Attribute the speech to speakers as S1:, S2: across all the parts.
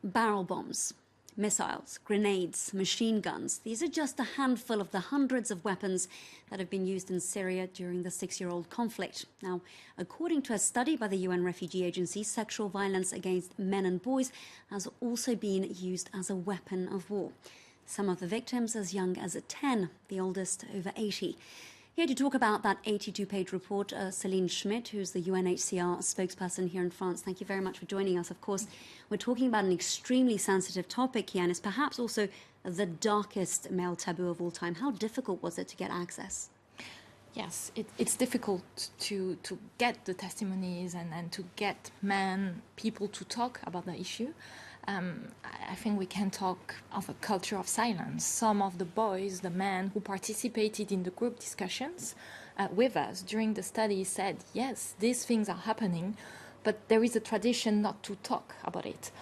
S1: Barrel bombs, missiles, grenades, machine guns. These are just a handful of the hundreds of weapons that have been used in Syria during the 6-year-old conflict. Now, according to a study by the UN Refugee Agency, sexual violence against men and boys has also been used as a weapon of war. Some of the victims as young as 10, the oldest over 80. Here to talk about that 82-page report, Céline Schmidt, who's the UNHCR spokesperson here in France. Thank you very much for joining us. Of course, we're talking about an extremely sensitive topic here, and it's perhaps also the darkest male taboo of all time. How difficult was it to get access?
S2: Yes, it's difficult to get the testimonies and to get people to talk about the issue. I think we can talk of a culture of silence. Some of the boys, the men who participated in the group discussions with us during the study said, yes, these things are happening, but there is a tradition not to talk about it.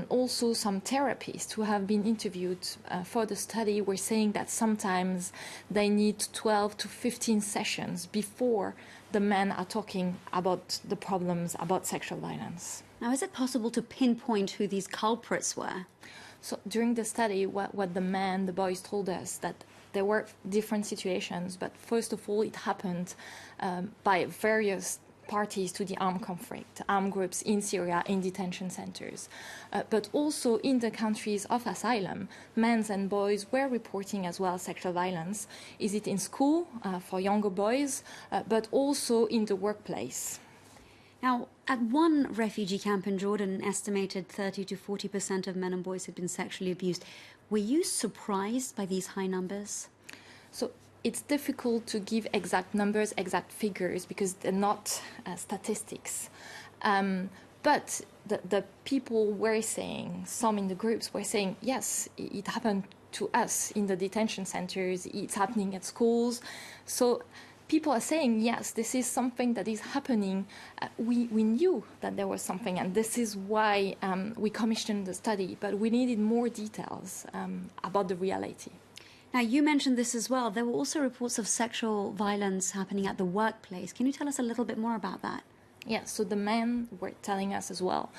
S2: Also, some therapists who have been interviewed for the study were saying that sometimes they need 12 to 15 sessions before the men are talking about the problems about sexual violence.
S1: Now, is it possible to pinpoint who these culprits were?
S2: So during the study, what the boys told us that there were different situations, but first of all, it happened by various parties to the armed conflict, armed groups in Syria, in detention centers. But also in the countries of asylum, men and boys were reporting as well sexual violence. Is it in school for younger boys, but also in the workplace?
S1: Now, at one refugee camp in Jordan, an estimated 30 to 40% of men and boys had been sexually abused. Were you surprised by these high numbers?
S2: So it's difficult to give exact numbers, exact figures, because they're not statistics. But the people were saying, some in the groups were saying, yes, it happened to us in the detention centers, it's happening at schools. So people are saying, yes, this is something that is happening. We knew that there was something, and this is why we commissioned the study, but we needed more details about the reality.
S1: Now, you mentioned this as well. There were also reports of sexual violence happening at the workplace. Can you tell us a little bit more about that?
S2: Yeah, so the men were telling us as well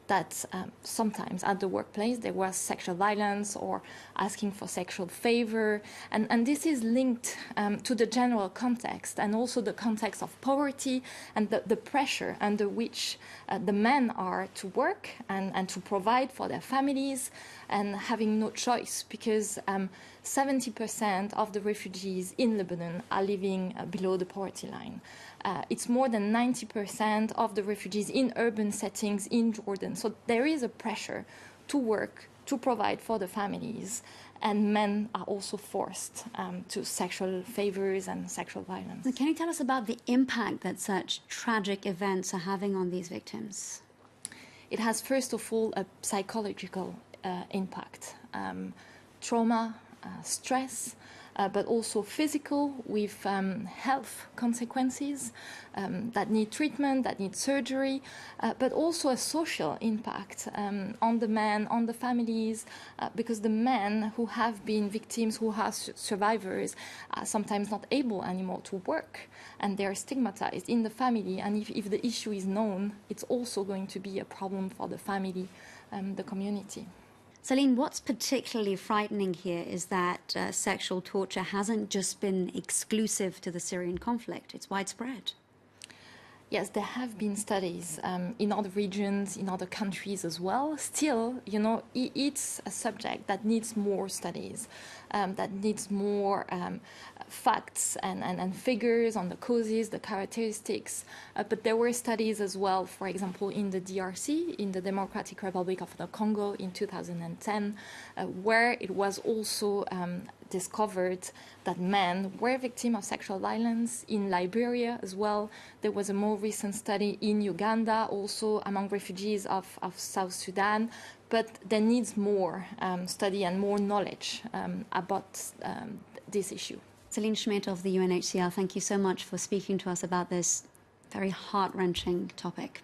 S2: that sometimes at the workplace there was sexual violence or asking for sexual favor. And this is linked to the general context and also the context of poverty and the pressure under which the men are to work and to provide for their families and having no choice, because 70% of the refugees in Lebanon are living below the poverty line. It's more than 90% of the refugees in urban settings in Jordan. So there is a pressure to work, to provide for the families, and men are also forced to sexual favors and sexual violence.
S1: Can you tell us about the impact that such tragic events are having on these victims?
S2: It has, first of all, a psychological impact, trauma, stress, but also physical, with health consequences that need treatment, that need surgery, but also a social impact on the men, on the families, because the men who have been victims, who are survivors, are sometimes not able anymore to work, and they are stigmatized in the family. And if the issue is known, it's also going to be a problem for the family, the community.
S1: Céline, what's particularly frightening here is that sexual torture hasn't just been exclusive to the Syrian conflict, it's widespread.
S2: Yes, there have been studies in other regions, in other countries as well. Still, it's a subject that needs more studies, that needs more facts and figures on the causes, the characteristics. But there were studies as well, for example, in the DRC, in the Democratic Republic of the Congo in 2010, where it was also discovered that men were victims of sexual violence. In Liberia as well, there was a more recent study in Uganda, also among refugees of South Sudan. But there needs more study and more knowledge about this issue.
S1: Céline Schmidt of the UNHCR, thank you so much for speaking to us about this very heart-wrenching topic.